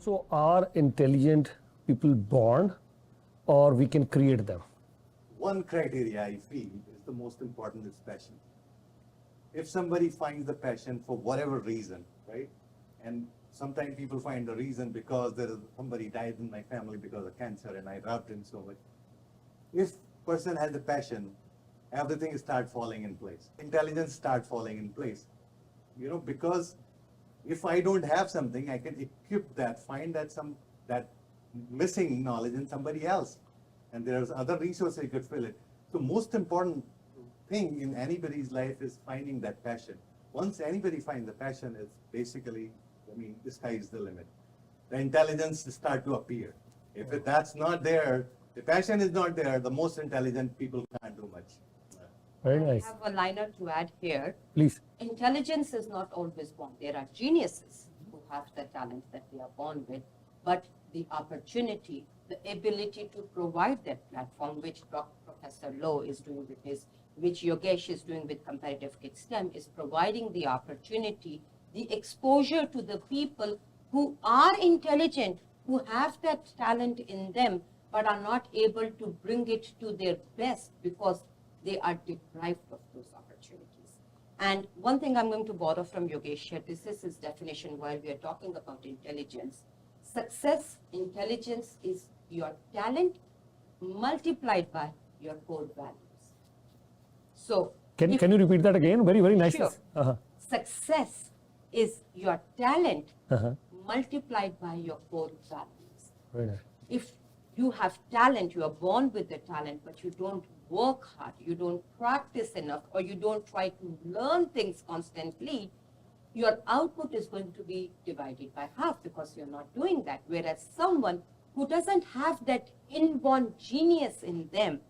So are intelligent people born or we can create them? One criteria I feel is the most important is passion. If somebody finds the passion for whatever reason, right? And sometimes people find the reason because somebody died in my family because of cancer and I loved him so much. If person has a passion, everything start falling in place. Intelligence start falling in place. You know, because if I don't have something, I can equip that, find that missing knowledge in somebody else. And there's other resources you could fill it. So most important thing in anybody's life is finding that passion. Once anybody finds the passion, it's basically, I mean, the sky is the limit. The intelligence start to appear. If that's not there, the passion is not there, the most intelligent people can't do much. Very nice. I have a liner to add here. Please. Intelligence is not always born. There are geniuses who have the talent that they are born with, but the opportunity, the ability to provide that platform, which Professor Lowe is doing with which Yogesh is doing with Comparative Kids STEM, is providing the opportunity, the exposure to the people who are intelligent, who have that talent in them, but are not able to bring it to their best because they are deprived of those opportunities. And one thing I'm going to borrow from Yogesh here, this is his definition while we are talking about intelligence. Success, intelligence is your talent multiplied by your core values. So, Can you repeat that again? Very, very nice. Sure. Success is your talent multiplied by your core values. Very nice. If you have talent, you are born with the talent, but you don't work hard, you don't practice enough, or you don't try to learn things constantly, your output is going to be divided by half because you're not doing that. Whereas someone who doesn't have that inborn genius in them,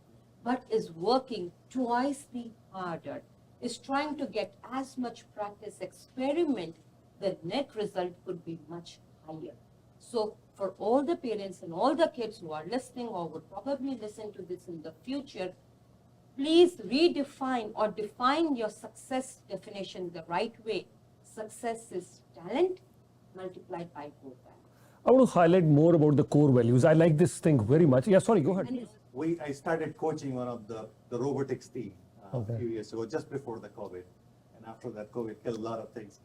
but is working twice the harder, is trying to get as much practice, experiment, the net result could be much higher. So for all the parents and all the kids who are listening or would probably listen to this in the future, please redefine or define your success definition the right way. Success is talent multiplied by core values. I want to highlight more about the core values. I like this thing very much. Yeah, sorry, go ahead. I started coaching one of the robotics team a few years ago, just before the COVID. And after that, COVID killed a lot of things.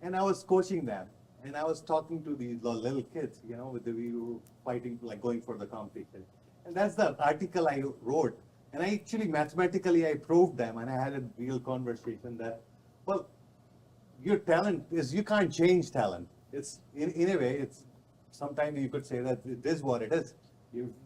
And I was coaching them. And I was talking to these little kids, you know, we were fighting, like going for the competition. And that's the article I wrote. And I actually, mathematically, I proved them. And I had a real conversation that, well, your talent is, you can't change talent. It's, in a way, it's, sometimes you could say that it is what it is.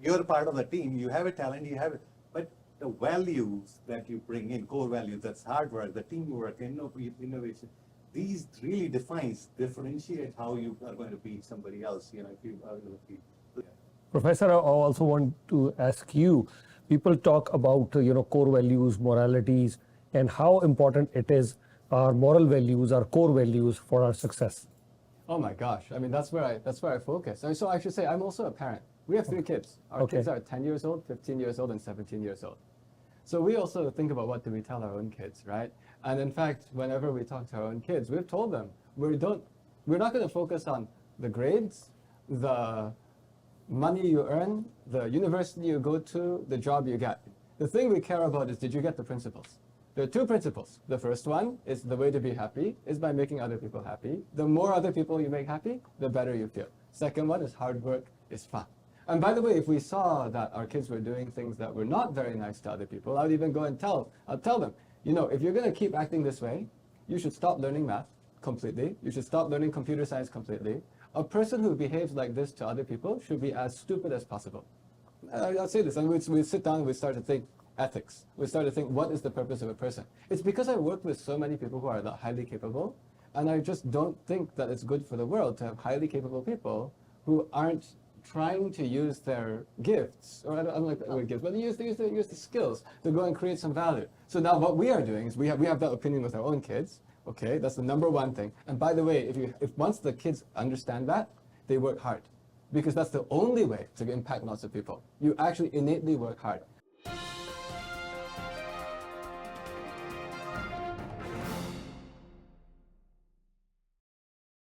You're part of the team, you have a talent, you have it. But the values that you bring in, core values, that's hard work, the teamwork, innovation, these really differentiate how you are going to be somebody else, you know, if you are going to be. Yeah. Professor, I also want to ask you, people talk about, core values, moralities, and how important it is, our moral values, our core values for our success. Oh my gosh, I mean, that's where I focus. I mean, so I should say, I'm also a parent. We have 3 kids. Our kids are 10 years old, 15 years old, and 17 years old. So we also think about what do we tell our own kids, right? And in fact, whenever we talk to our own kids, we've told them, we're not going to focus on the grades, the money you earn, the university you go to, the job you get. The thing we care about is, did you get the principles? There are 2 principles. The first one is the way to be happy is by making other people happy. The more other people you make happy, the better you feel. Second one is hard work is fun. And by the way, if we saw that our kids were doing things that were not very nice to other people, I would even go and tell them, you know, if you're going to keep acting this way, you should stop learning math completely. You should stop learning computer science completely. A person who behaves like this to other people should be as stupid as possible. I'll say this, and we sit down and we start to think ethics. We start to think, what is the purpose of a person? It's because I work with so many people who are highly capable, and I just don't think that it's good for the world to have highly capable people who aren't trying to use their gifts, or I don't like the word gifts, but use the skills to go and create some value. So now what we are doing is we have that opinion with our own kids. Okay, that's the number one thing. And by the way, if once the kids understand that, they work hard, because that's the only way to impact lots of people. You actually innately work hard.